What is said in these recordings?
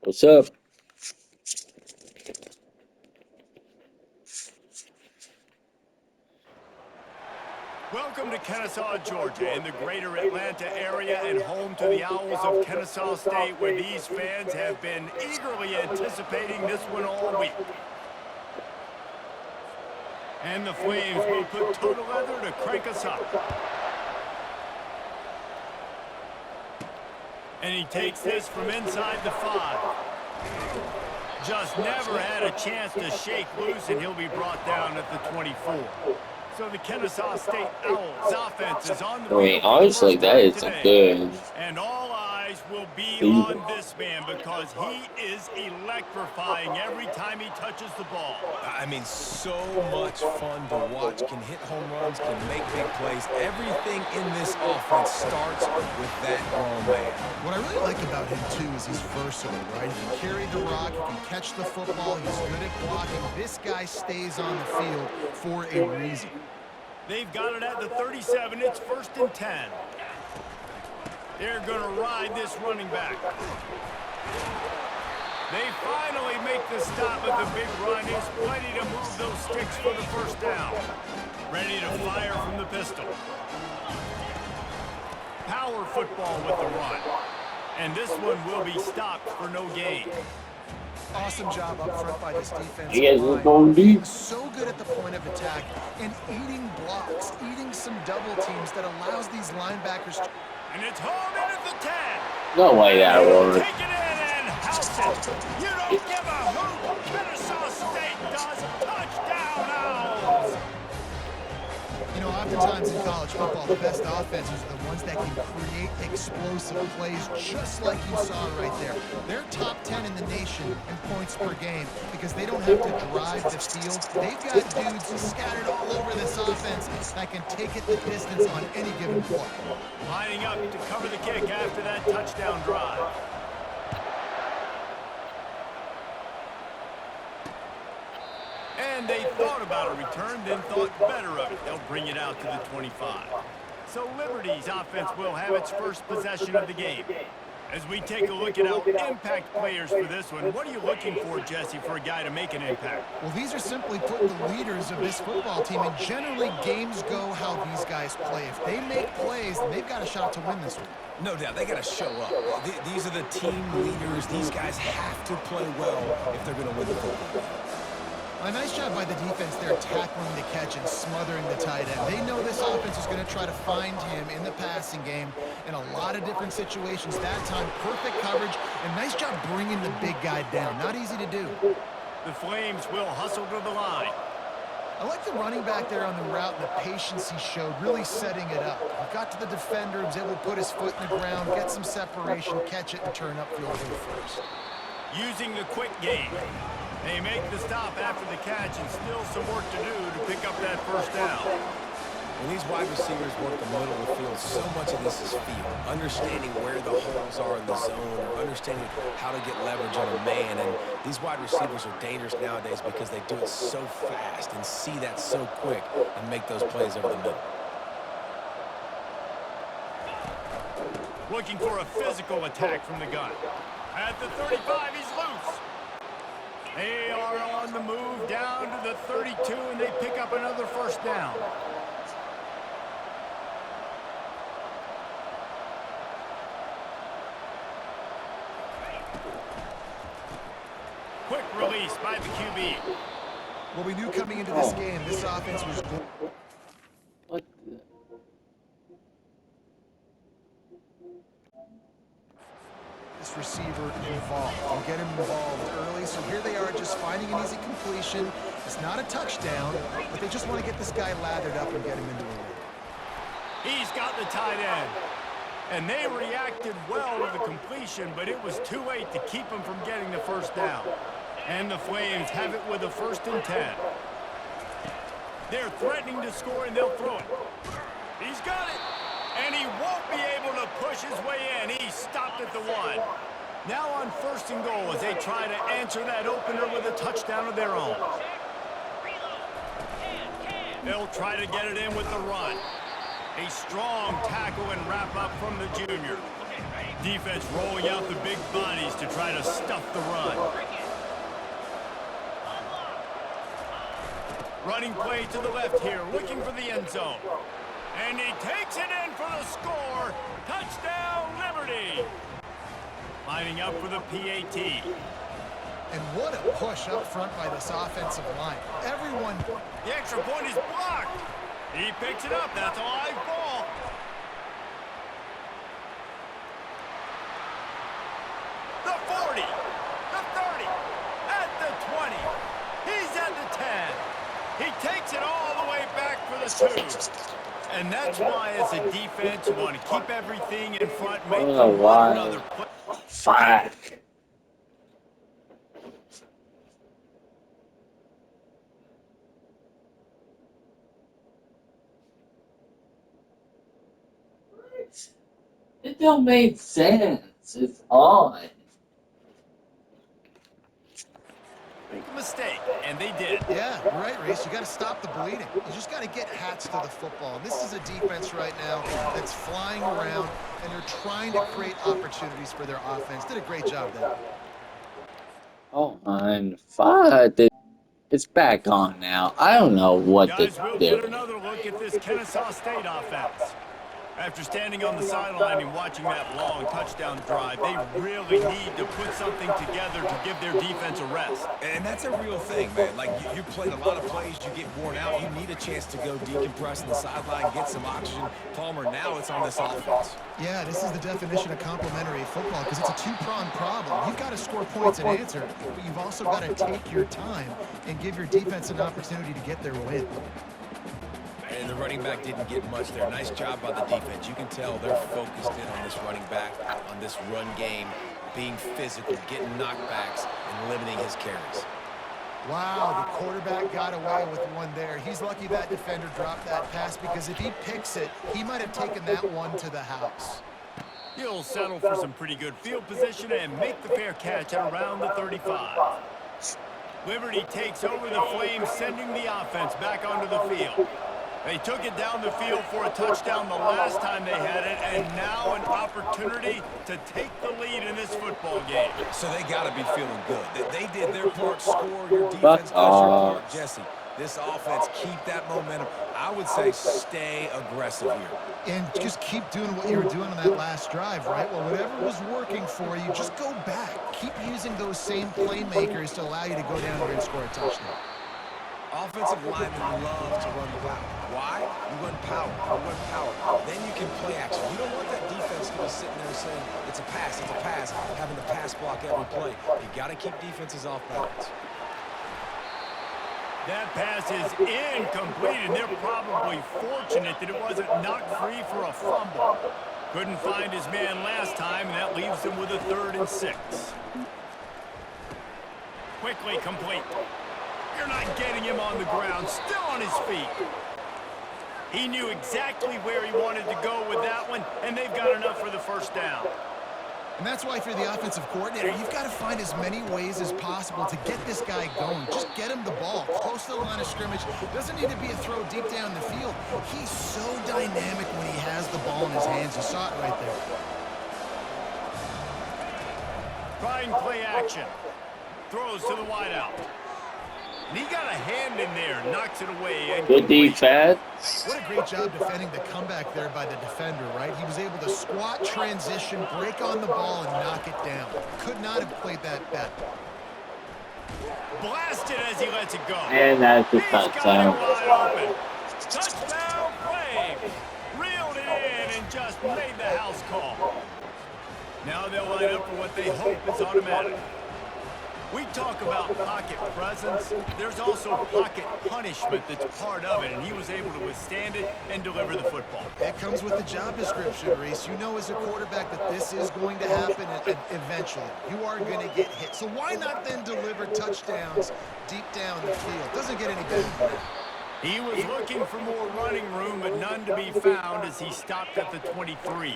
What's up? Welcome to Kennesaw, Georgia, in the greater Atlanta area and home to the Owls of Kennesaw State, where these fans have been eagerly anticipating this one all week. And the Flames will put toe to leather to crank us up. And he takes this from inside the 5. Just never had a chance to shake loose, and he'll be brought down at the 24. So the Kennesaw State Owls offense is on the field Honestly, that is a good. And all eyes will be on this man because he is electrifying every time he touches the ball. I mean, so much fun to watch. Can hit home runs, can make big plays. Everything in this offense starts with that grown man. What I really like about him, too, is he's versatile, right? He can carry the rock, he can catch the football, he's good at blocking. This guy stays on the field for a reason. They've got it at the 37. It's 1st and 10. They're going to ride this running back. They finally make the stop at the big run. He's plenty to move those sticks for the 1st down. Ready to fire from the pistol. Power football with the run. And this one will be stopped for no gain. Awesome job up front by this defense. So good at the point of attack and eating blocks, eating some double teams that allows these linebackers to... And it's hauled in at the 10. No way that works. Take it in and house it. You don't give a hoot. Kennesaw State does. Touchdown, Owls. You know, oftentimes in college football, the best offenses are the ones that can create explosive plays, just like you saw right there. They're top 10 in the nation in points per game because they don't have to drive the field. They've got dudes scattered all over this offense that can take it the distance on any given play. Lining up to cover the kick after that touchdown drive. And they thought about a return, then thought better of it. They'll bring it out to the 25. So Liberty's offense will have its first possession of the game. As we take a look at our impact players for this one, what are you looking for, Jesse, for a guy to make an impact? Well, these are simply put the leaders of this football team, and generally games go how these guys play. If they make plays, then they've got a shot to win this one. No doubt, they got to show up. These are the team leaders. These guys have to play well if they're going to win the football. A nice job by the defense there tackling the catch and smothering the tight end. They know this offense is going to try to find him in the passing game in a lot of different situations. That time, perfect coverage, and nice job bringing the big guy down. Not easy to do. The Flames will hustle to the line. I like the running back there on the route and the patience he showed, really setting it up. He got to the defender, was able to put his foot in the ground, get some separation, catch it, and turn upfield for the 1st. Using the quick game. They make the stop after the catch and still some work to do to pick up that 1st down. When these wide receivers work the middle of the field, so much of this is feel. Understanding where the holes are in the zone, or understanding how to get leverage on a man. And these wide receivers are dangerous nowadays because they do it so fast and see that so quick and make those plays over the middle. Looking for a physical attack from the gun. At the 35, he's loose. They are on the move down to the 32, and they pick up another 1st down. Quick release by the QB. Well, we knew coming into this game, this offense was... What? This receiver involved and get him involved early. So here they are just finding an easy completion. It's not a touchdown, but they just want to get this guy lathered up and get him into a lead. He's got the tight end. And they reacted well to the completion, but it was too late to keep him from getting the 1st down. And the Flames have it with a 1st and 10. They're threatening to score, and they'll throw it. He's got it. And he won't be able to push his way in. He stopped at the 1. Now on 1st and goal as they try to answer that opener with a touchdown of their own. They'll try to get it in with the run. A strong tackle and wrap up from the junior. Defense rolling out the big bodies to try to stuff the run. Running play to the left here, looking for the end zone. And he takes it in for the score. Touchdown, Liberty. Lining up for the PAT. And what a push up front by this offensive line. Everyone... The extra point is blocked. He picks it up. That's a live ball. The 40, the 30, at the 20. He's at the 10. He takes it all the way back for the 2. And that's why, as a defense, you want to keep everything in front, make them run another play. Fuck. It don't make sense. It's odd. Make a mistake, and they did. Yeah, you're right, Reese. You got to stop the bleeding. You just got to get hats to the football. This is a defense right now that's flying around, and they're trying to create opportunities for their offense. Did a great job there. Oh, and fuck. It's back on now. I don't know what to Guys, we'll do. get another look at this Kennesaw State offense. After standing on the sideline and watching that long touchdown drive, they really need to put something together to give their defense a rest. And that's a real thing, man. Like, you played a lot of plays, you get worn out, you need a chance to go decompress on the sideline, get some oxygen. Palmer, now it's on this offense. Yeah, this is the definition of complementary football because it's a two-pronged problem. You've got to score points and answer, but you've also got to take your time and give your defense an opportunity to get their win. And the running back didn't get much there. Nice job by the defense. You can tell they're focused in on this running back, on this run game, being physical, getting knockbacks, and limiting his carries. Wow, the quarterback got away with one there. He's lucky that defender dropped that pass because if he picks it, he might have taken that one to the house. He'll settle for some pretty good field position and make the fair catch at around the 35. Liberty takes over the Flames, sending the offense back onto the field. They took it down the field for a touchdown the last time they had it, and now an opportunity to take the lead in this football game. So they got to be feeling good. They did their part, score. Your defense does your part. Jesse, this offense, keep that momentum. I would say stay aggressive here. And just keep doing what you were doing on that last drive, right? Well, whatever was working for you, just go back. Keep using those same playmakers to allow you to go down there and score a touchdown. Offensive linemen love to run the power. Why? You run power. You run power. Then you can play action. You don't want that defense to be sitting there saying, it's a pass, having to pass block every play. You got to keep defenses off balance. That pass is incomplete, and they're probably fortunate that it wasn't knocked free for a fumble. Couldn't find his man last time, and that leaves him with a 3rd and 6. Quickly complete. You're not getting him on the ground, still on his feet. He knew exactly where he wanted to go with that one, and they've got enough for the first down. And that's why if you're the offensive coordinator, you've got to find as many ways as possible to get this guy going. Just get him the ball close to the line of scrimmage. Doesn't need to be a throw deep down the field. He's so dynamic when he has the ball in his hands. You saw it right there. Trying play action. Throws to the wideout. And he got a hand in there, knocks it away. And Good defense. What a great job defending the comeback there by the defender, right? He was able to squat, transition, break on the ball, and knock it down. Could not have played that better. Blasted as he lets it go. And that's the He's got it touchdown. wide open. Touchdown Flames. Reeled it in and just made the house call. Now they'll line up for what they hope is automatic. We talk about pocket presence. There's also pocket punishment that's part of it, and he was able to withstand it and deliver the football. It comes with the job description, Reese. You know as a quarterback that this is going to happen eventually. You are going to get hit. So why not then deliver touchdowns deep down the field? Doesn't get any better than that. He was looking for more running room, but none to be found as he stopped at the 23.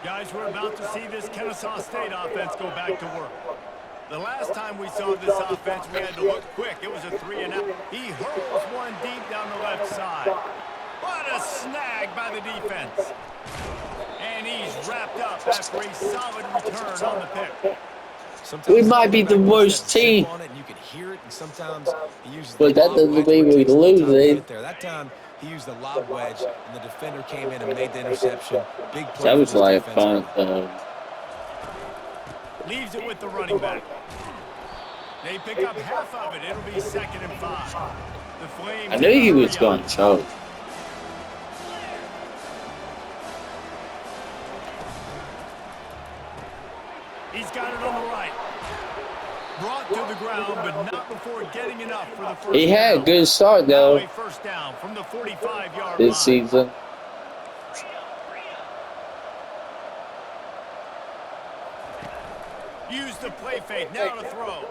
Guys, we're about to see this Kennesaw State offense go back to work. The last time we saw this offense, we had to look quick. It was a 3-and-out. He hurls one deep down the left side. What a snag by the defense. And he he's wrapped up after a solid return on the pick. Sometimes We the might be the quarterback wants worst that zip team, on it, and you can hear it. And sometimes he uses the but that lob doesn't wedge where mean it we takes a little time to losing. get there. That time he used the lob wedge, and the defender came in and made the interception. Big play That for was this like defense fun. early. Leaves it with the running back. They pick up half of it. It'll be 2nd and 5. The Flames I knew in a he was hurry going up. to choke. He's got it on the right. Brought to the ground, but not before getting enough for the first He had a down. good start, Now though, a first down from the 45-yard this line. season. Use the play fake. Now to throw.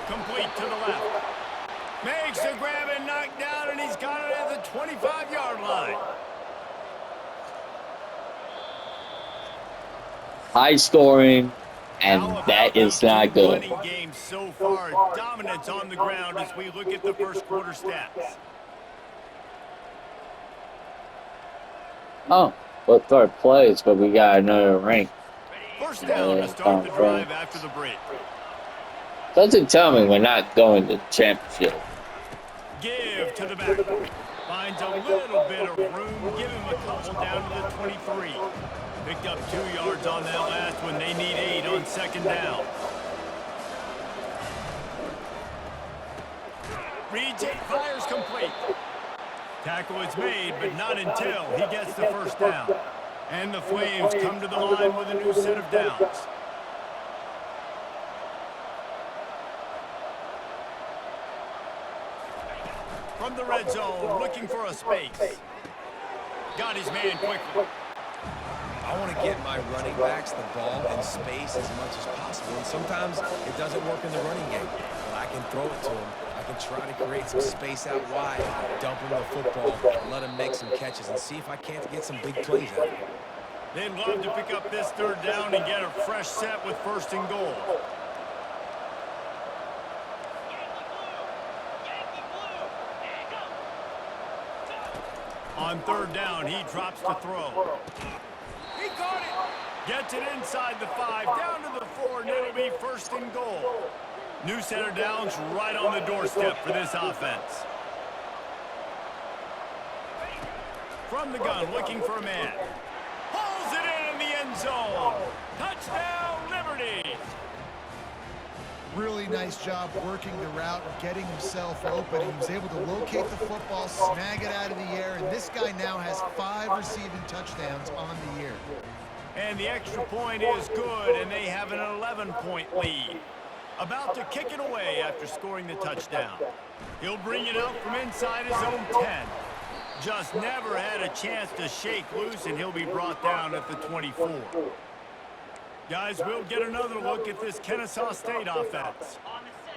Complete to the left. Makes the grab and knock down, and he's got it at the 25-yard line. High scoring, and How about that is the not two good. running games so far? Dominance on the ground as we look at the first quarter stats. Oh, well, third place, but we got another rank. First down to start the drive after the break. Doesn't tell me we're not going to championship. Give to the back. Finds a little bit of room. Give him a couple down to the 23. Picked up 2 yards on that last one. They need 8 on 2nd down. Reads it, fires complete. Tackle is made, but not until he gets the first down. And the Flames come to the line with a new set of downs. From the red zone, looking for a space. Got his man quickly. I want to get my running backs the ball in space as much as possible, and sometimes it doesn't work in the running game. But I can throw it to him. I can try to create some space out wide, dump him the football, let him make some catches, and see if I can't get some big plays out of him. They'd love to pick up this 3rd down and get a fresh set with 1st and goal. On 3rd down, he drops to throw. He caught it. Gets it inside the 5, down to the 4, and it'll be 1st and goal. New set of downs right on the doorstep for this offense. From the gun, looking for a man. Pulls it in the end zone. Touchdown, Liberty. Really nice job working the route, getting himself open. He was able to locate the football, snag it out of the air, and this guy now has 5 receiving touchdowns on the year. And the extra point is good, and they have an 11-point lead. About to kick it away after scoring the touchdown. He'll bring it out from inside his own 10. Just never had a chance to shake loose, and he'll be brought down at the 24. Guys, we'll get another look at this Kennesaw State offense.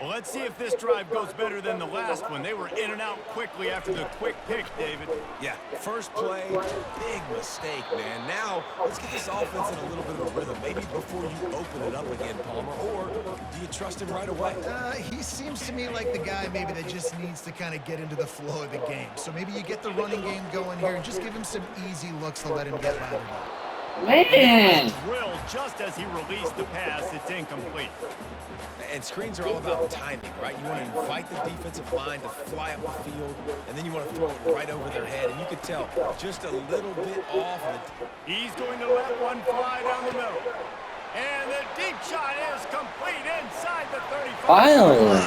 Well, let's see if this drive goes better than the last one. They were in and out quickly after the quick pick, David. Yeah, first play, big mistake, man. Now, let's get this offense in a little bit of a rhythm. Maybe before you open it up again, Palmer, or do you trust him right away? He seems to me like the guy maybe that just needs to kind of get into the flow of the game. So maybe you get the running game going here and just give him some easy looks to let him get lathered up. Man! Drilled just as he released the pass. It's incomplete. And screens are all about timing, right? You want to invite the defensive line to fly up the field, and then you want to throw it right over their head. And you can tell just a little bit off. He's going to let one fly down the middle. And the deep shot is complete inside the 35. Finally.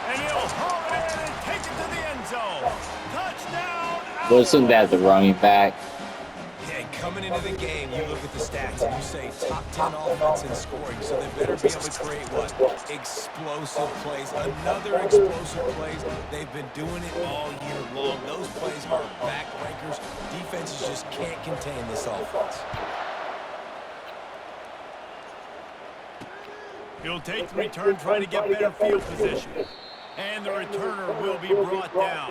And he'll haul it in and take it to the end zone. Touchdown. Wasn't that the running back? Yeah, coming into the game, you look at the stats and you say top 10 offense in scoring, so they better be able to create what? Explosive plays. Another explosive plays. They've been doing it all year long. Those plays are backbreakers. Defenses just can't contain this offense. He'll take the return, trying to get better field position. And the returner will be brought down.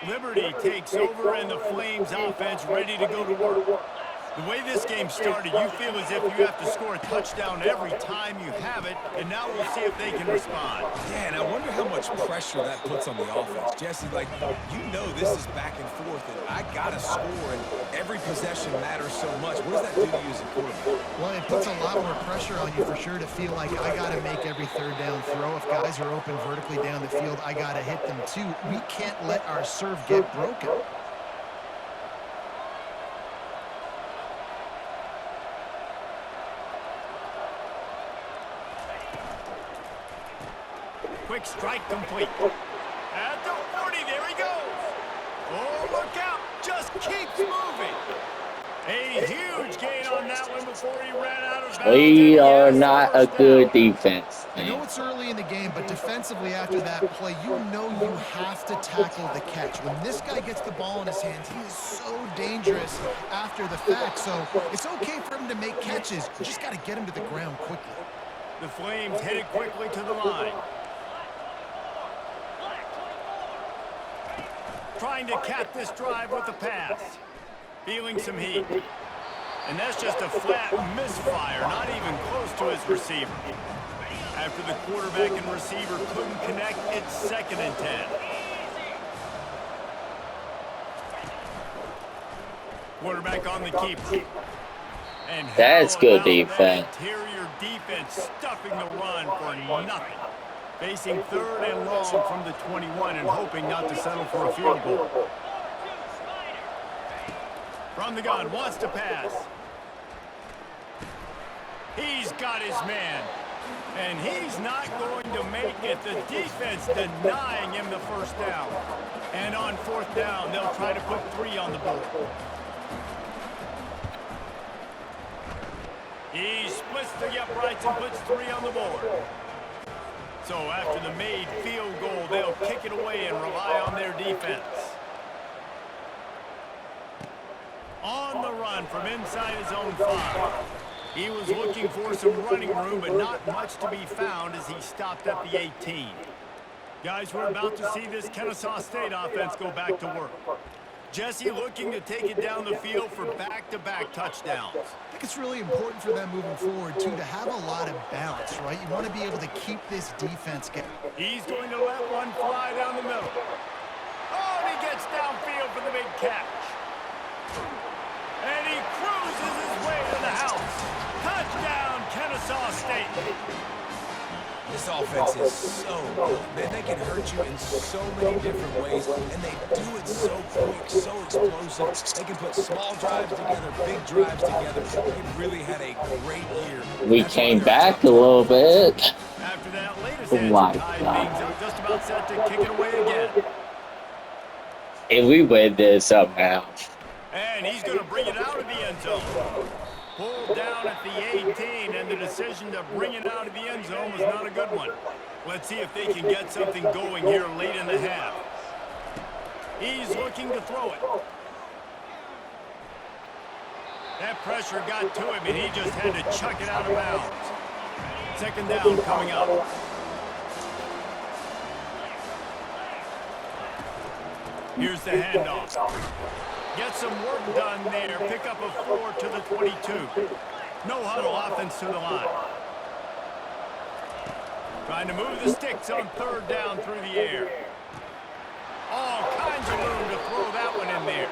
Liberty takes over, and the Flames offense ready to go to work. The way this game started, you feel as if you have to score a touchdown every time you have it, and now we'll see if they can respond. Yeah, and I wonder how much pressure that puts on the offense. Jesse, like, you know this is back and forth, and I got to score, and every possession matters so much. What does that do to you as a quarterback? Well, it puts a lot more pressure on you for sure to feel like I got to make every third down throw. If guys are open vertically down the field, I got to hit them too. We can't let our serve get broken. Quick strike complete. At the 40, there he goes. Oh, look out. Just keeps moving. A huge gain on that one before he ran out of bounds. We are not a good defense. I know it's early in the game, but defensively after that play, you know you have to tackle the catch. When this guy gets the ball in his hands, he is so dangerous after the fact. So it's okay for him to make catches. You just got to get him to the ground quickly. The Flames headed quickly to the line. Trying to cap this drive with a pass. Feeling some heat. And that's just a flat misfire, not even close to his receiver. After the quarterback and receiver couldn't connect, it's 2nd and 10. Quarterback on the keeper. And that's good defense. Interior defense stuffing the run for nothing. Facing 3rd and long from the 21 and hoping not to settle for a field goal. From the gun, wants to pass. He's got his man. And he's not going to make it. The defense denying him the first down. And on 4th down, they'll try to put 3 on the board. He splits the uprights and puts 3 on the board. So after the made field goal, they'll kick it away and rely on their defense. On the run from inside his own 5. He was looking for some running room, but not much to be found as he stopped at the 18. Guys, we're about to see this Kennesaw State offense go back to work. Jesse looking to take it down the field for back-to-back touchdowns. I think it's really important for them moving forward, too, to have a lot of balance, right? You want to be able to keep this defense going. He's going to let one fly down the middle. Oh, and he gets downfield for the big catch. And he cruises his way to the house. Touchdown, Kennesaw State. This offense is so good. Man, they can hurt you in so many different ways, and they do it so quick, so explosive. They can put small drives together, big drives together. They really had a great year. We came back a little bit. After that latest Oh my answer, tied God. things up, just about set to kick it away again. If we win this somehow. And he's going to bring it out of the end zone. Pulled down at the 18, and the decision to bring it out of the end zone was not a good one. Let's see if they can get something going here late in the half. He's looking to throw it. That pressure got to him, and he just had to chuck it out of bounds. 2nd down coming up. Here's the handoff. Get some work done there. Pick up a 4 to the 22. No huddle offense to the line. Trying to move the sticks on 3rd down through the air. All kinds of room to throw that one in there.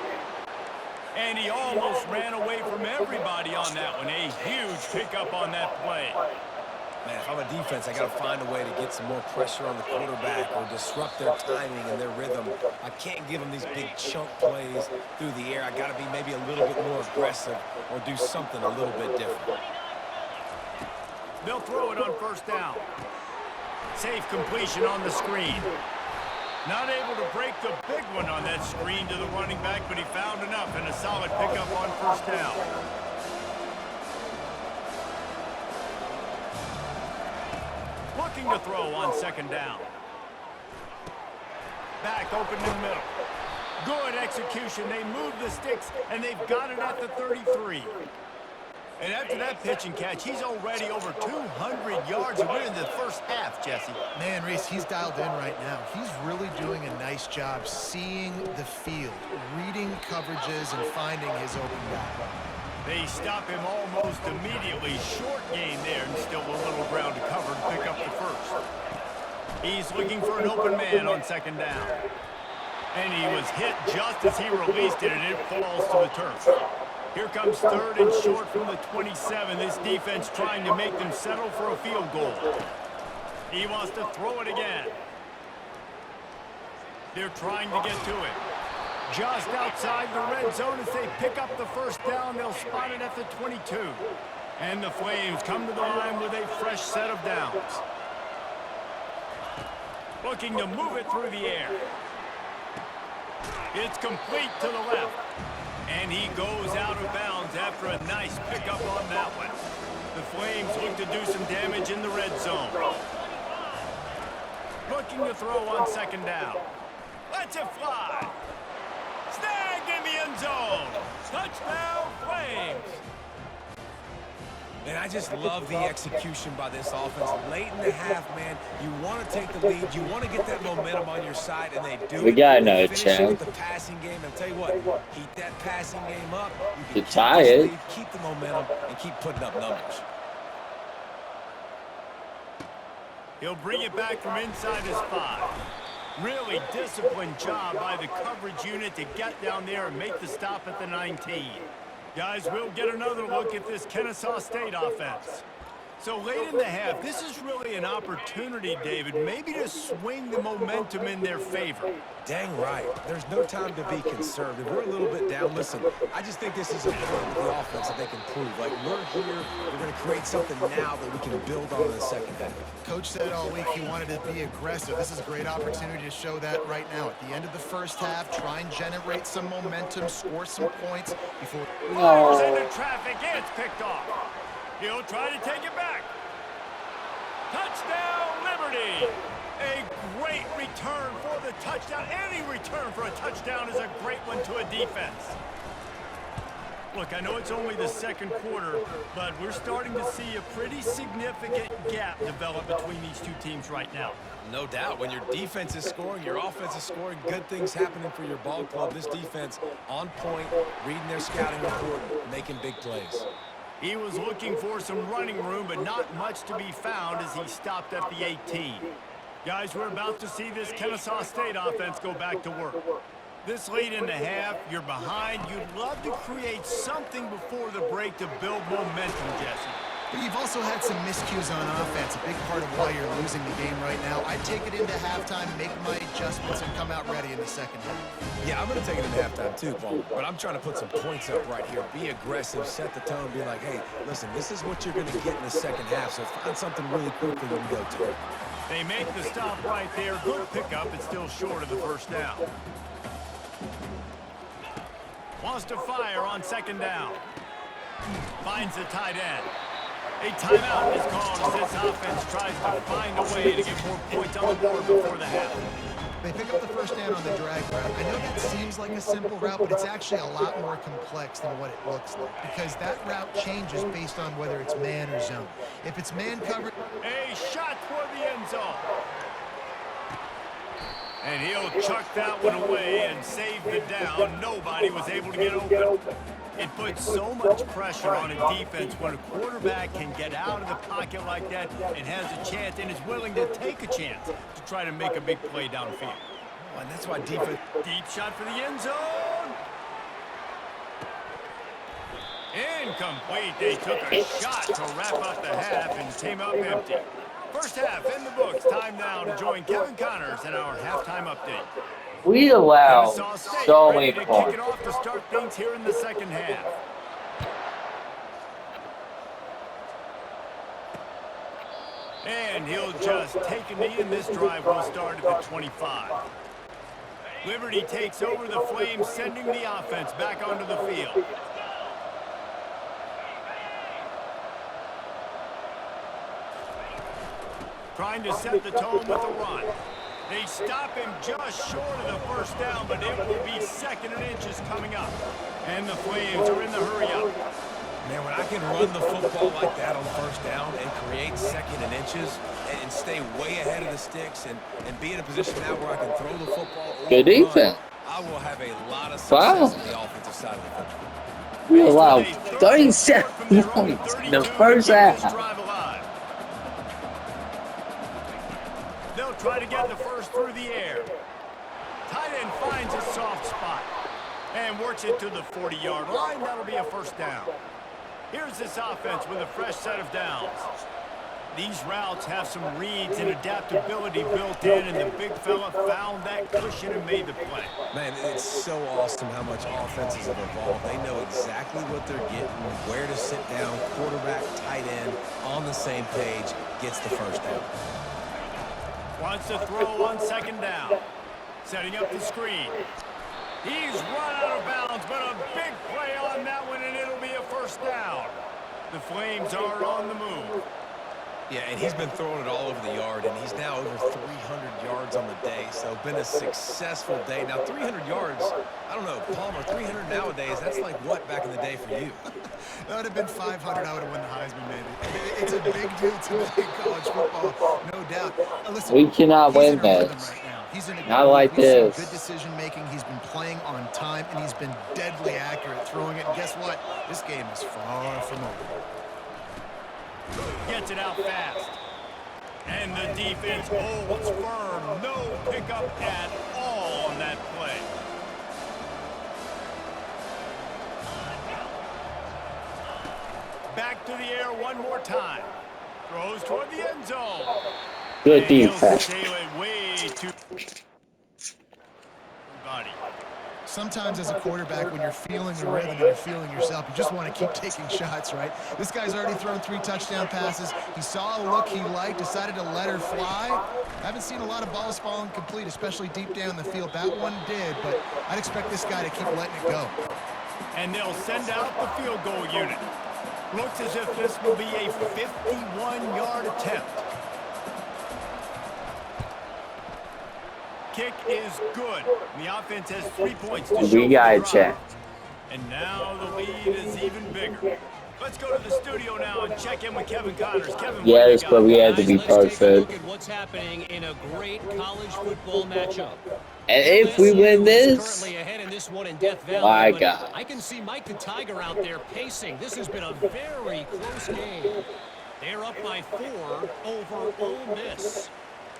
And he almost ran away from everybody on that one. A huge pickup on that play. Man, if I'm a defense, I got to find a way to get some more pressure on the quarterback or disrupt their timing and their rhythm. I can't give them these big chunk plays through the air. I got to be maybe a little bit more aggressive or do something a little bit different. They'll throw it on 1st down. Safe completion on the screen. Not able to break the big one on that screen to the running back, but he found enough and a solid pickup on 1st down. Looking to throw on 2nd down. Back open in the middle. Good execution. They move the sticks, and they've got it at the 33. And after that pitch and catch, he's already over 200 yards, and we're in the first half, Jesse. Man, Reese, he's dialed in right now. He's really doing a nice job seeing the field, reading coverages, and finding his open guy. They stop him almost immediately. Short gain there, and still a little ground to cover to pick up the first. He's looking for an open man on second down. And he was hit just as he released it, and it falls to the turf. Here comes third and short from the 27. This defense trying to make them settle for a field goal. He wants to throw it again. They're trying to get to it. Just outside the red zone as they pick up the first down. They'll spot it at the 22. And the Flames come to the line with a fresh set of downs. Looking to move it through the air. It's complete to the left. And he goes out of bounds after a nice pickup on that one. The Flames look to do some damage in the red zone. Looking to throw on second down. Lets it fly. Snagged in the end zone. Touchdown, Flames. And I just love the execution by this offense. Late in the half, man, you want to take the lead. You want to get that momentum on your side, and they do. We got no another chance. With chance. the passing game, and I'll tell you what, keep that passing game up. You To can tie keep this it. lead, keep the momentum, and keep putting up numbers. He'll bring it back from inside his 5. Really disciplined job by the coverage unit to get down there and make the stop at the 19. Guys, we'll get another look at this Kennesaw State offense. So late in the half, this is really an opportunity, David, maybe to swing the momentum in their favor. Dang right. There's no time to be conservative. We're a little bit down. Listen, I just think this is a point with the offense that they can prove. Like, we're here, we're going to create something now that we can build on in the second half. Coach said all week he wanted to be aggressive. This is a great opportunity to show that right now. At the end of the first half, try and generate some momentum, score some points before... Fires into traffic, and it's picked off. He'll try to take it back. Touchdown, Liberty! A great return for the touchdown. Any return for a touchdown is a great one to a defense. Look, I know it's only the second quarter, but we're starting to see a pretty significant gap develop between these two teams right now. No doubt. When your defense is scoring, your offense is scoring, good things happening for your ball club. This defense on point, reading their scouting report, making big plays. He was looking for some running room, but not much to be found as he stopped at the 18. Guys, we're about to see this Kennesaw State offense go back to work. This late in the half, you're behind. You'd love to create something before the break to build momentum, Jesse. But you've also had some miscues on offense, a big part of why you're losing the game right now. I take it into halftime, make my adjustments, and come out ready in the second half. Yeah, I'm going to take it into halftime too, Paul. But I'm trying to put some points up right here. Be aggressive, set the tone, be like, hey, listen, this is what you're going to get in the second half, so find something really quickly you can go to. They make the stop right there. Good pickup. It's still short of the first down. Wants to fire on second down. Finds the tight end. A timeout is called as this offense tries to find a way to get more points on the board before the half. They pick up the first down on the drag route. I know that seems like a simple route, but it's actually a lot more complex than what it looks like because that route changes based on whether it's man or zone. If it's man covered... A shot toward the end zone. And he'll chuck that one away and save the down. Nobody was able to get open. It puts so much pressure on a defense when a quarterback can get out of the pocket like that and has a chance and is willing to take a chance to try to make a big play downfield. Oh, and that's why defense... Deep shot for the end zone. Incomplete. They took a shot to wrap up the half and came up empty. First half in the books. Time now to join Kevin Connors in our halftime update. We allow Kennesaw State so ready many to kick points. it off to start things here in the second half. And he'll just take a knee, and this drive will start at the 25. Liberty takes over the Flames, sending the offense back onto the field. Trying to set the tone with the run. They stop him just short of the first down, but it will be second and inches coming up. And the Flames are in the hurry up. Man, when I can run the football like that on first down and create second and inches and stay way ahead of the sticks and be in a position now where I can throw the football or Good run, defense. I will have a lot of success on the offensive side of the football. We Faced with allowed a third and 37 short from their own points in 32 the to first keep this half. drive alive. They'll try to get the first through the air. Tight end finds a soft spot and works it to the 40-yard line. That'll be a first down. Here's this offense with a fresh set of downs. These routes have some reads and adaptability built in, and the big fella found that cushion and made the play. Man, it's so awesome how much offenses have evolved. They know exactly what they're getting, where to sit down, quarterback, tight end, on the same page, gets the first down. Wants to throw on second down. Setting up the screen. He's run out of bounds, but a big play on that one, and it'll be a first down. The Flames are on the move. Yeah, and he's been throwing it all over the yard, and he's now over 300 yards on the day, so been a successful day. Now, 300 yards, I don't know, Palmer, 300 nowadays, that's like what back in the day for you? That would have been 500. I would have won the Heisman, maybe. It's a big deal today in college football, no doubt. Listen, We cannot win he's in a rhythm this. right now. He's in a Not good like week. We've seen this. good decision-making. He's been playing on time, and he's been deadly accurate throwing it. And guess what? This game is far from over. Gets it out fast. And the defense holds firm. No pickup at all on that play. Back to the air one more time. Throws toward the end zone. Good And he'll defense. sail it way too... Body. Sometimes as a quarterback, when you're feeling the rhythm and you're feeling yourself, you just want to keep taking shots, right? This guy's already thrown 3 touchdown passes. He saw a look he liked, decided to let her fly. I haven't seen a lot of balls falling complete, especially deep down the field. That one did, but I'd expect this guy to keep letting it go. And they'll send out the field goal unit. Looks as if this will be a 51-yard attempt. Kick is good. The offense has 3 points to show We got for a the drive. check. And now the lead is even bigger. Let's go to the studio now and check in with Kevin Connors. Kevin, what do you Yes, got? but we had to be Guys, let's take a look perfect. at what's happening in a great college football matchup. And if we win LSU is this, currently ahead in this one in Death Valley, my but God. I can see Mike the Tiger out there pacing. This has been a very close game. They're up by 4 over Ole Miss.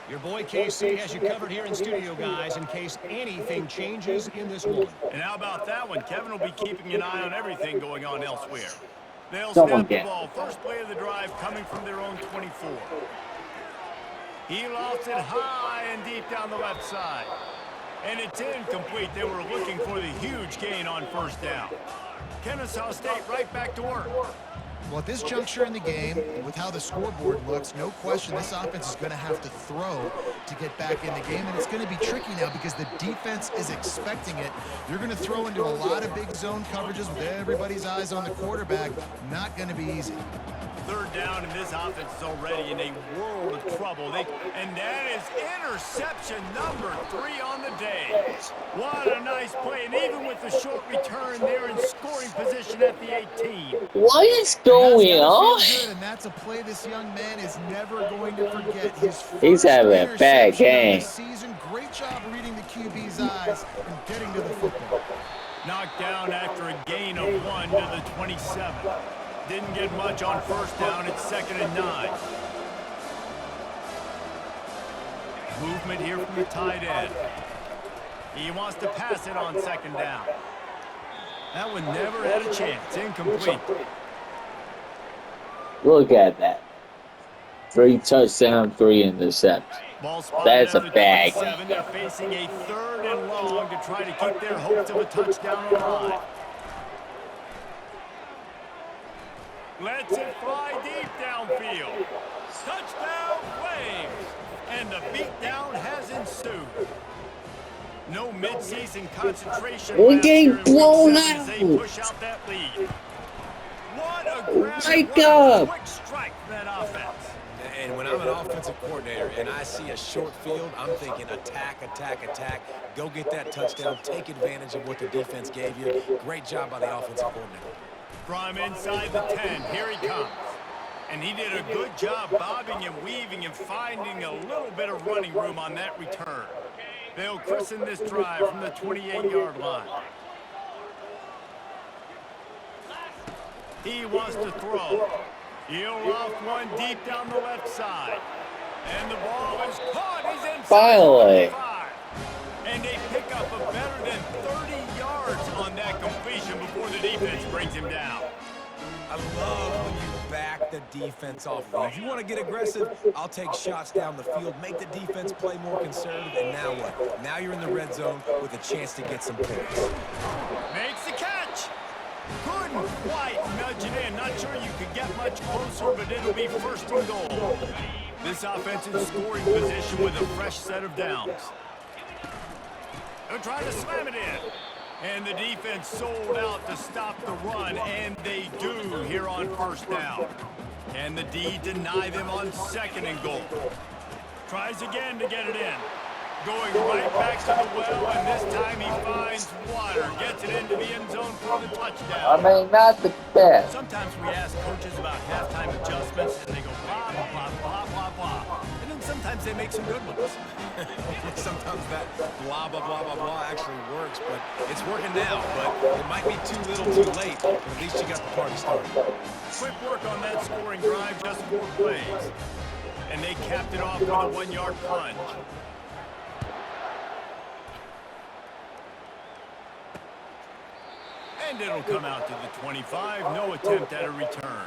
Your boy KC has you covered here in studio, guys, in case anything changes in this one. And how about that one? Kevin will be keeping an eye on everything going on elsewhere. They'll Someone snap the get. ball. First play of the drive coming from their own 24. He lost it high and deep down the left side. And it's incomplete. They were looking for the huge gain on first down. Kennesaw State right back to work. Well, at this juncture in the game, with how the scoreboard looks, no question this offense is going to have to throw to get back in the game, and it's going to be tricky now because the defense is expecting it. You're going to throw into a lot of big zone coverages with everybody's eyes on the quarterback. Not going to be easy. Third down, and this offense is already in a world of trouble. And that is interception number 3 on the day. What a nice play, and even with the short return, they're in scoring position at the 18. What is And going that's gotta on? feel good, and that's a play this young man is never going to forget. His He's first having a bad interception of game. the season. Great job reading the QB's eyes and getting to the football. Knocked down after a gain of 1 to the 27. Didn't get much on first down. It's 2nd and 9. Movement here from the tight end. He wants to pass it on 2nd down. That one never had a chance. Incomplete. Look at that. 3 touchdowns, 3 interceptions. Ball spotted That's a at the bag. 27. They're facing a 3rd and long to try to keep their hopes of a touchdown alive. Lets it fly deep downfield. Touchdown Flames. And the beatdown has ensued. No midseason concentration. We're lapse getting here in week blown 7 as they out. push out that lead. What a grab. My What a God. quick strike from that offense. And when I'm an offensive coordinator and I see a short field, I'm thinking attack, attack, attack. Go get that touchdown. Take advantage of what the defense gave you. Great job by the offensive coordinator. From inside the 10, here he comes. And he did a good job bobbing and weaving and finding a little bit of running room on that return. They'll christen this drive from the 28-yard line. He wants to throw. He'll loft one deep down the left side. And the ball is caught. He's inside. Finally. And they pick up a better than 30 yards on that completion before the defense brings him down. I love when you back the defense off. If you want to get aggressive, I'll take shots down the field, make the defense play more conservative, and now what? Now you're in the red zone with a chance to get some points. Makes the catch. Couldn't quite nudge it in. Not sure you could get much closer, but it'll be first and goal. This offense is scoring position with a fresh set of downs. They're trying to slam it in. And the defense sold out to stop the run, and they do here on first down. Can the D deny them on second and goal? Tries again to get it in. Going right back to the well, and this time he finds water. Gets it into the end zone for the touchdown. I mean, not the best. Sometimes we ask coaches about halftime adjustments, and they go blah, blah, blah, blah, blah. And then sometimes they make some good ones. Sometimes that blah, blah, blah, blah, blah actually works, but it's working now. But it might be too little too late, but at least you got the party started. Quick work on that scoring drive, just 4 plays. And they capped it off with a 1-yard plunge. And it'll come out to the 25. No attempt at a return.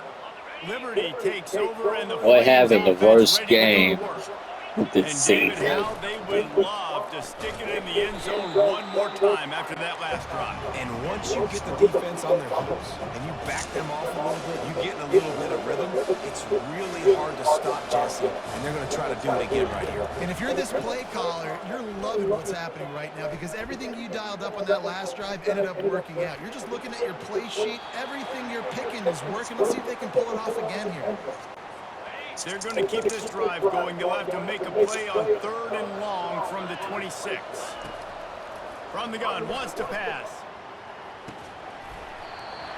Liberty takes over, and the We're having the worst ready to go to game work. this And David, season. how they would love to stick it in the end zone one more time after that last drive. And once you get the defense on their heels and you back them off a little bit, you get in a little bit of rhythm, it's really hard to stop Jesse, and they're going to try to do it again right here. And if you're this play caller, you're loving what's happening right now because everything you dialed up on that last drive ended up working out. You're just looking at your play sheet. Everything you're picking is working. Let's see if they can pull it off again here. They're going to keep this drive going. They'll have to make a play on 3rd and long from the 26. From the gun, wants to pass.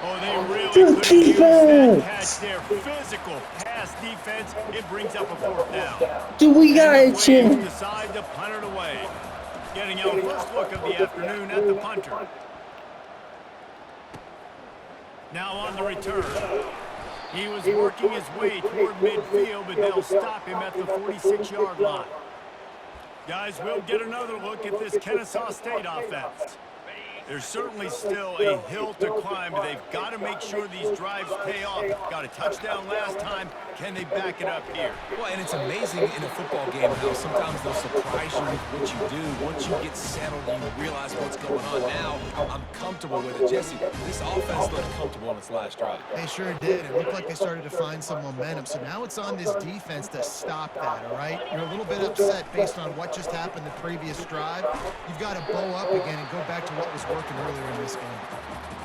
Oh, they really could use that catch there. Physical pass defense. It brings up a 4th down. Do we got And a the chance? Flames decide to punt it away. Getting our first look of the afternoon at the punter. Now on the return. He was working his way toward midfield, but they'll stop him at the 46-yard line. Guys, we'll get another look at this Kennesaw State offense. There's certainly still a hill to climb, but they've got to make sure these drives pay off. Got a touchdown last time. Can they back it up here? Well, and it's amazing in a football game how sometimes they'll surprise you with what you do. Once you get settled, you realize what's going on. Now, I'm comfortable with it. Jesse, this offense looked comfortable on its last drive. They sure did. It looked like they started to find some momentum. So now it's on this defense to stop that, all right? You're a little bit upset based on what just happened the previous drive. You've got to bow up again and go back to what was working earlier in this game.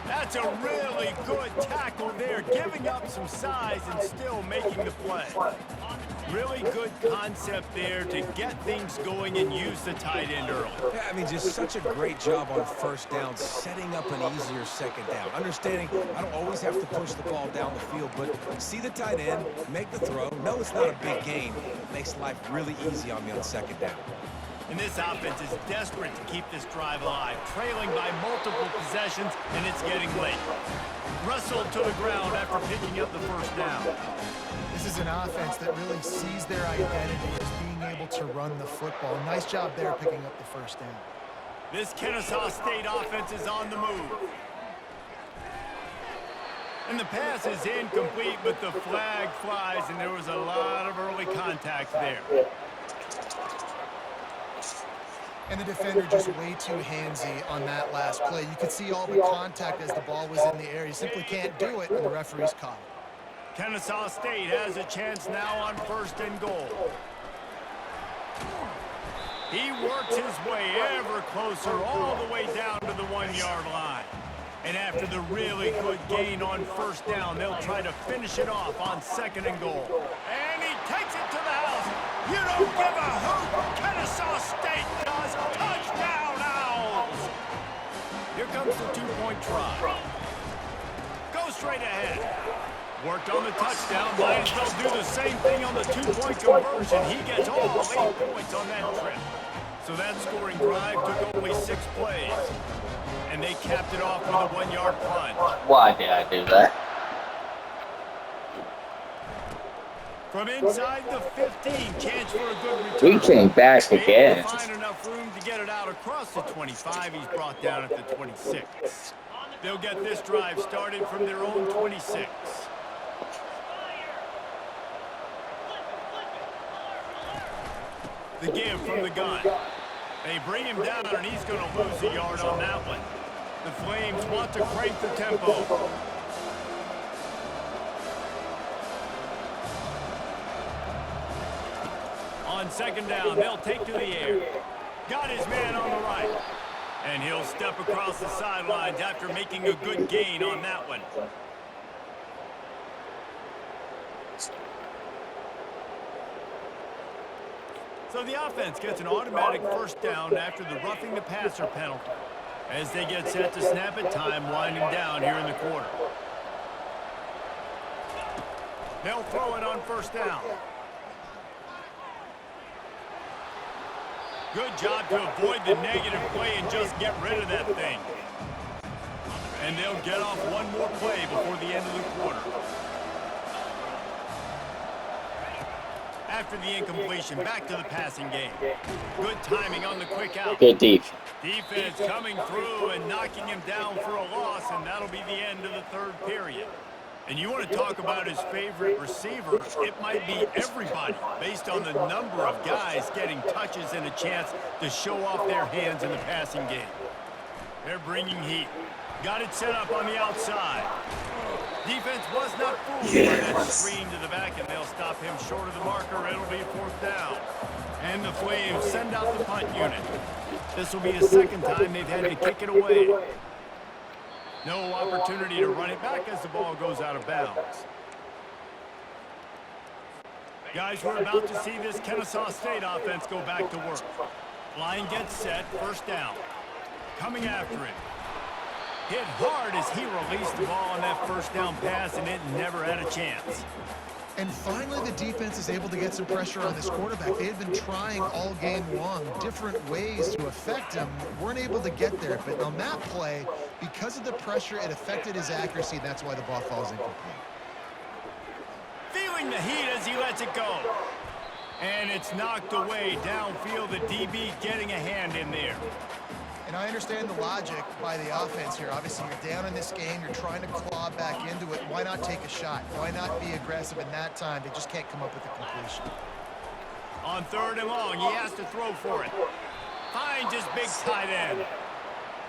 That's a really good tackle there, giving up some size and still making the play. Really good concept there to get things going and use the tight end early. Yeah, I mean, just such a great job on first down, setting up an easier second down. Understanding I don't always have to push the ball down the field, but see the tight end, make the throw. No, it's not a big gain. It makes life really easy on me on second down. And this offense is desperate to keep this drive alive, trailing by multiple possessions, and it's getting late. Wrestled to the ground after picking up the first down. This is an offense that really sees their identity as being able to run the football. Nice job there picking up the first down. This Kennesaw State offense is on the move. And the pass is incomplete, but the flag flies, and there was a lot of early contact there. And the defender just way too handsy on that last play. You could see all the contact as the ball was in the air. You simply can't do it, and the referee's caught it. Kennesaw State has a chance now on 1st and goal. He works his way ever closer all the way down to the 1-yard line. And after the really good gain on first down, they'll try to finish it off on 2nd and goal. And he takes it to the house. You don't give a hoot. Kennesaw State does. Touchdown, Owls. Here comes the 2-point try. Go straight ahead. Worked on the touchdown. Might as well do the same thing on the 2-point conversion. He gets all 8 points on that trip. So that scoring drive took only 6 plays. And they capped it off with a 1-yard plunge. Why did I do that? From inside the 15, chance for a good return. We came back Able again. to find enough room to get it out across the 25. He's brought down at the 26. They'll get this drive started from their own 26. The give from the gun. They bring him down, and he's going to lose a yard on that one. The Flames want to crank the tempo. On second down, they'll take to the air. Got his man on the right. And he'll step across the sidelines after making a good gain on that one. So the offense gets an automatic first down after the roughing the passer penalty, as they get set to snap it, time winding down here in the quarter. They'll throw it on first down. Good job to avoid the negative play and just get rid of that thing. And they'll get off one more play before the end of the quarter. After the incompletion, back to the passing game. Good timing on the quick out. Good defense. Defense coming through and knocking him down for a loss, and that'll be the end of the third period. And you want to talk about his favorite receiver, it might be everybody based on the number of guys getting touches and a chance to show off their hands in the passing game. They're bringing heat. Got it set up on the outside. Defense was not fooled by that screen to the back, and they'll stop him short of the marker. It'll be fourth down. And the Flames send out the punt unit. This will be the second time they've had to kick it away. No opportunity to run it back as the ball goes out of bounds. Guys, we're about to see this Kennesaw State offense go back to work. Line gets set, first down. Coming after it. Hit hard as he released the ball on that first down pass, and it never had a chance. And finally, the defense is able to get some pressure on this quarterback. They had been trying all game long different ways to affect him. Weren't able to get there. But on that play, because of the pressure, it affected his accuracy. That's why the ball falls incomplete. Feeling the heat as he lets it go. And it's knocked away downfield. The DB getting a hand in there. And I understand the logic by the offense here. Obviously, you're down in this game. You're trying to claw back into it. Why not take a shot? Why not be aggressive in that time? They just can't come up with a completion. On third and long, he has to throw for it. Finds his big tight end.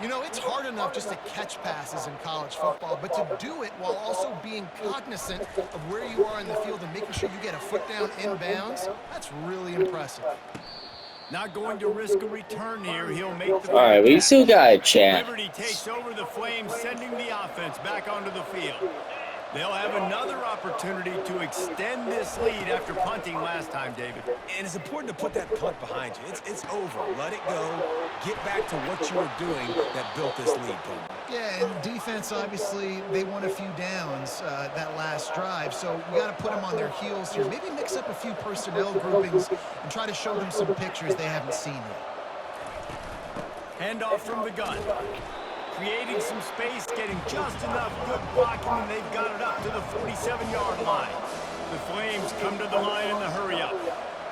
You know, it's hard enough just to catch passes in college football, but to do it while also being cognizant of where you are in the field and making sure you get a foot down inbounds, that's really impressive. Not going to risk a return here. He'll make the... All right, we still got a chance. Liberty takes over the Flames, sending the offense back onto the field. They'll have another opportunity to extend this lead after punting last time, David. And it's important to put that punt behind you. It's over. Let it go. Get back to what you were doing that built this lead, Paul. Yeah, and defense, obviously, they won a few downs that last drive, so we got to put them on their heels here. Maybe mix up a few personnel groupings and try to show them some pictures they haven't seen yet. Handoff from the gun. Creating some space, getting just enough good blocking, and they've got it up to the 47-yard line. The Flames come to the line in the hurry-up.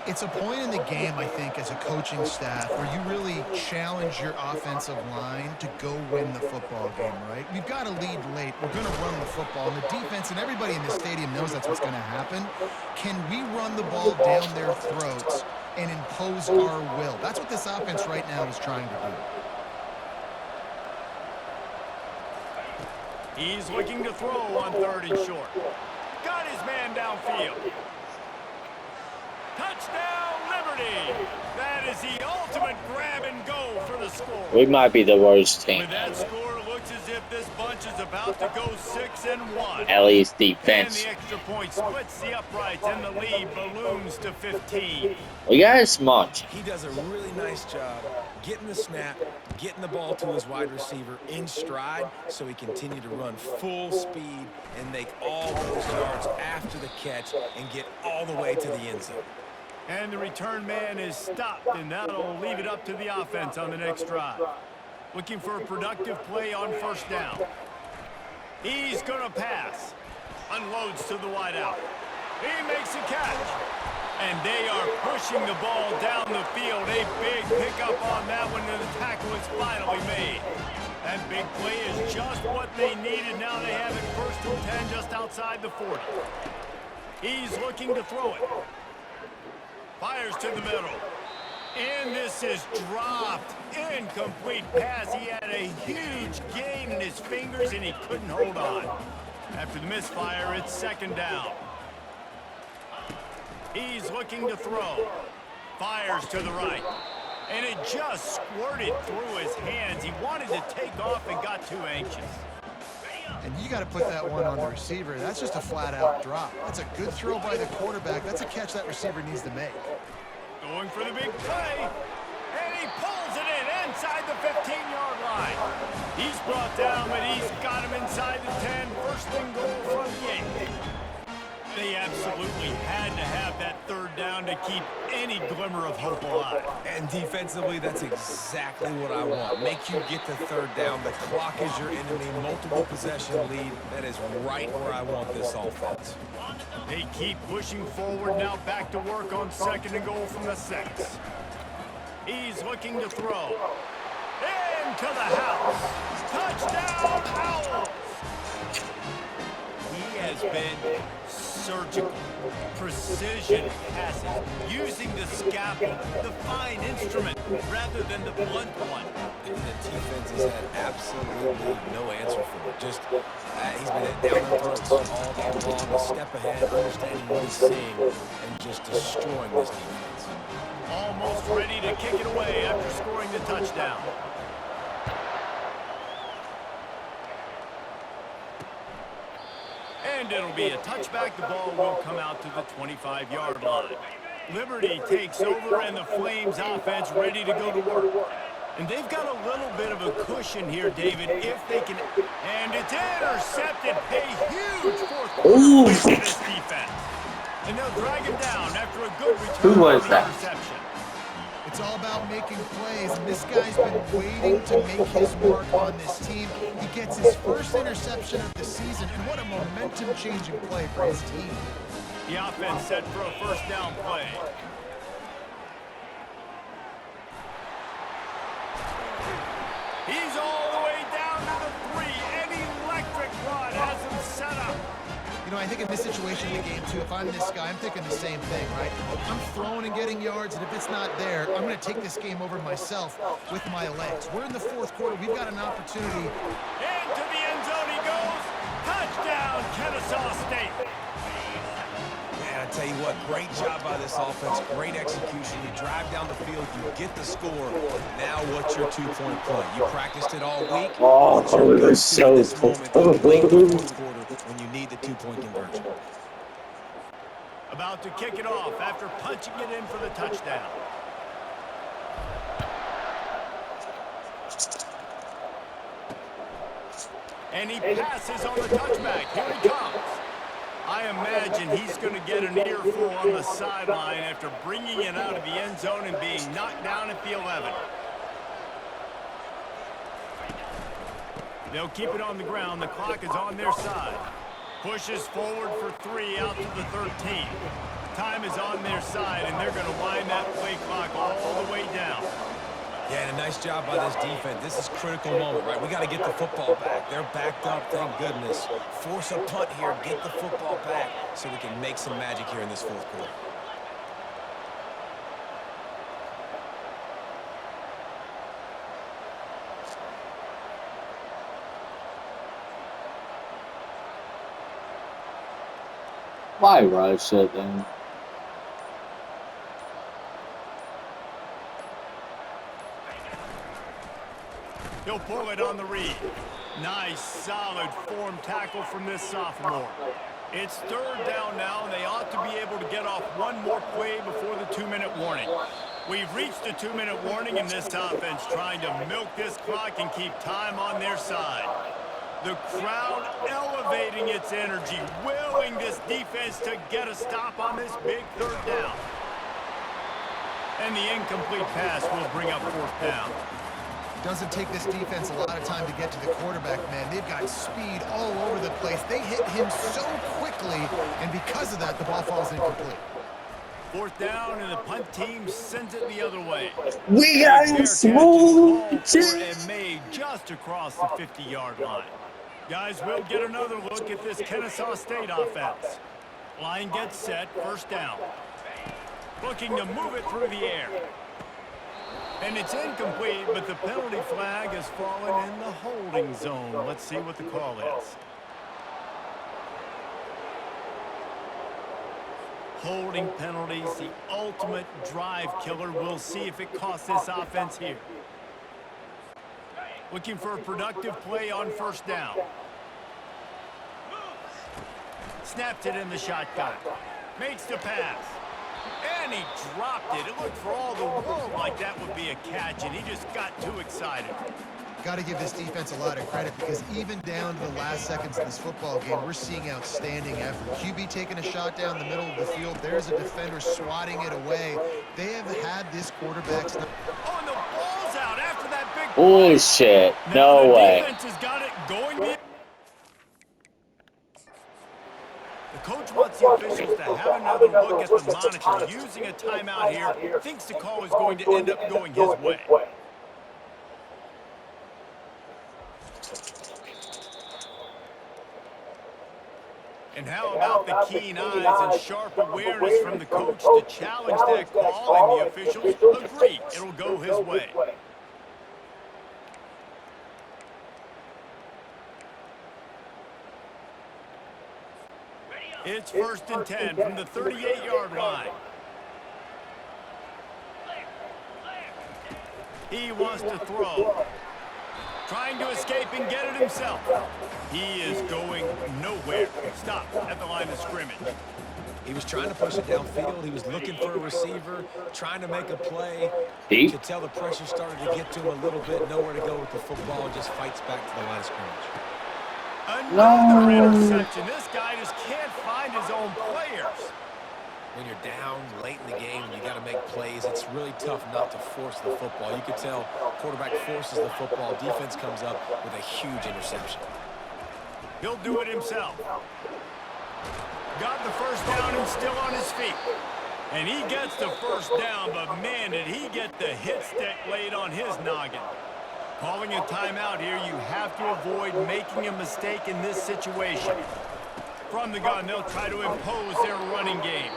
It's a point in the game, I think, as a coaching staff, where you really challenge your offensive line to go win the football game, right? We've got to lead late. We're going to run the football. And the defense and everybody in this stadium knows that's what's going to happen. Can we run the ball down their throats and impose our will? That's what this offense right now is trying to do. He's looking to throw on third and short. Got his man downfield. Touchdown, Liberty! That is the ultimate grab and go for the score. We might be the worst team. With that score, it looks as if this bunch is about to go 6-1. At least And defense. the extra point splits the uprights, and the lead balloons to 15. We got a small team. He does a really nice job getting the snap, getting the ball to his wide receiver in stride so he continued to run full speed and make all those yards after the catch and get all the way to the end zone. And the return man is stopped, and that'll leave it up to the offense on the next drive. Looking for a productive play on first down. He's going to pass. Unloads to the wideout. He makes a catch. And they are pushing the ball down the field. A big pickup on that one, and the tackle is finally made. That big play is just what they needed. Now they have it 1st and 10 just outside the 40. He's looking to throw it. Fires to the middle. And this is dropped. Incomplete pass. He had a huge gain in his fingers, and he couldn't hold on. After the misfire, it's 2nd down. He's looking to throw. Fires to the right. And it just squirted through his hands. He wanted to take off and got too anxious. And you got to put that one on the receiver. That's just a flat-out drop. That's a good throw by the quarterback. That's a catch that receiver needs to make. Going for the big play. And he pulls it in inside the 15-yard line. He's brought down, but he's got him inside the 10. 1st and goal from the 8. They absolutely had to have that 3rd down to keep any glimmer of hope alive. And defensively, that's exactly what I want. Make you get to 3rd down. The clock is your enemy. Multiple possession lead. That is right where I want this offense. They keep pushing forward. Now back to work on 2nd and goal from the 6. He's looking to throw. Into the house. Touchdown, Owls. He has been surgical, precision passes, using the scalpel, the fine instrument, rather than the blunt one. And the defense has had absolutely no answer for it. Just, he's been down their throats all game long, a step ahead, understanding what he's seeing, and just destroying this defense. Almost ready to kick it away after scoring the touchdown. And it'll be a touchback. The ball will come out to the 25-yard line. Liberty takes over, and the Flames offense ready to go to work. And they've got a little bit of a cushion here, David, if they can. And it's intercepted. A huge 4th quarter win for this defense. And they'll drag him down after a good return. Who was on the that? interception. It's all about making plays, and this guy's been waiting to make his mark on this team. He gets his 1st interception of the season, and what a momentum-changing play for his team. The offense set for a 1st down play. He's all the way down to the 3. An electric run has him set up. You know, I think in this situation in the game, too, if I'm this guy, I'm thinking the same thing, right? I'm throwing and getting yards, and if it's not there, I'm going to take this game over myself with my legs. We're in the 4th quarter. We've got an opportunity. Into the end zone he goes. Touchdown, Kennesaw State. Man, I tell you what, great job by this offense. Great execution. You drive down the field, you get the score. Now what's your 2-point play? You practiced it all week. Oh, What's your it was go-to so at this moment late in the 4th quarter when you need the 2-point conversion? About to kick it off after punching it in for the touchdown. And he passes on the touchback. Here he comes. I imagine he's going to get an earful on the sideline after bringing it out of the end zone and being knocked down at the 11. They'll keep it on the ground. The clock is on their side. Pushes forward for 3 out to the 13. Time is on their side, and they're going to wind that play clock all the way down. Yeah, and a nice job by this defense. This is a critical moment, right? We got to get the football back. They're backed up, thank goodness. Force a punt here, get the football back so we can make some magic here in this 4th quarter. Why rush it then? He'll pull it on the read. Nice, solid form tackle from this sophomore. It's 3rd down now, and they ought to be able to get off one more play before the 2-minute warning. We've reached the 2-minute warning, and this offense trying to milk this clock and keep time on their side. The crowd elevating its energy, willing this defense to get a stop on this big 3rd down. And the incomplete pass will bring up 4th down. Doesn't take this defense a lot of time to get to the quarterback, man. They've got speed all over the place. They hit him so quickly, and because of that, the ball falls incomplete. Fourth down, and the punt team sends it the other way. We got him smooth. And made just across the 50-yard line. Guys, we'll get another look at this Kennesaw State offense. Line gets set, first down. Looking to move it through the air. And it's incomplete, but the penalty flag has fallen in the holding zone. Let's see what the call is. Holding penalties, the ultimate drive killer. We'll see if it costs this offense here. Looking for a productive play on first down. Snapped it in the shotgun. Makes the pass. And he dropped it. It looked for all the world like that would be a catch, and he just got too excited. Got to give this defense a lot of credit because even down to the last seconds of this football game, we're seeing outstanding effort. QB taking a shot down the middle of the field. There's a defender swatting it away. They have had this quarterback's... Oh, and the ball's out after that big Holy play. shit. Now No the way. defense has got it going. The coach wants the officials to have another look at the monitor. Using a timeout here, thinks the call is going to end up going his way. And how about the keen eyes and sharp awareness from the coach to challenge that call, and the officials agree it'll go his way. It's 1st and 10 from the 38-yard line. He wants to throw. Trying to escape and get it himself. He is going nowhere. Stop at the line of scrimmage. He was trying to push it downfield. He was looking for a receiver, trying to make a play. Deep. You could tell the pressure started to get to him a little bit. Nowhere to go with the football, and just fights back to the line of scrimmage. Another interception. This guy just can't find his own players. When you're down late in the game and you got to make plays, it's really tough not to force the football. You could tell quarterback forces the football. Defense comes up with a huge interception. He'll do it himself. Got the first down and still on his feet. And he gets the first down, but man, did he get the hit stick laid on his noggin. Calling a timeout here, you have to avoid making a mistake in this situation. From the gun, they'll try to impose their running game.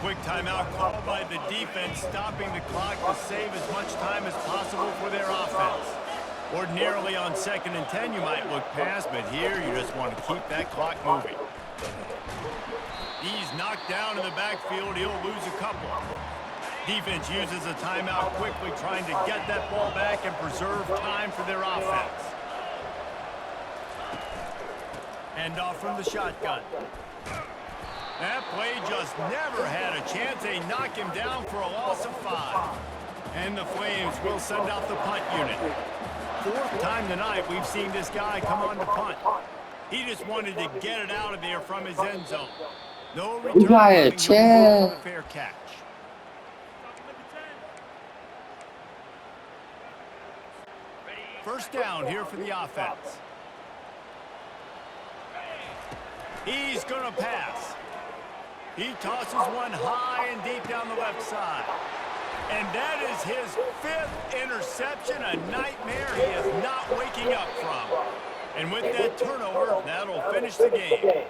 Quick timeout called by the defense, stopping the clock to save as much time as possible for their offense. Ordinarily on 2nd and 10, you might look past, but here you just want to keep that clock moving. He's knocked down in the backfield. He'll lose a couple. Defense uses a timeout quickly, trying to get that ball back and preserve time for their offense. Hand off from the shotgun. That play just never had a chance. They knock him down for a loss of 5. And the Flames will send out the punt unit. 4th time tonight we've seen this guy come on to punt. He just wanted to get it out of there from his end zone. No return got a coming, chance. for the fair catch. First down here for the offense. He's going to pass. He tosses one high and deep down the left side. And that is his 5th interception, a nightmare he is not waking up from. And with that turnover, that'll finish the game.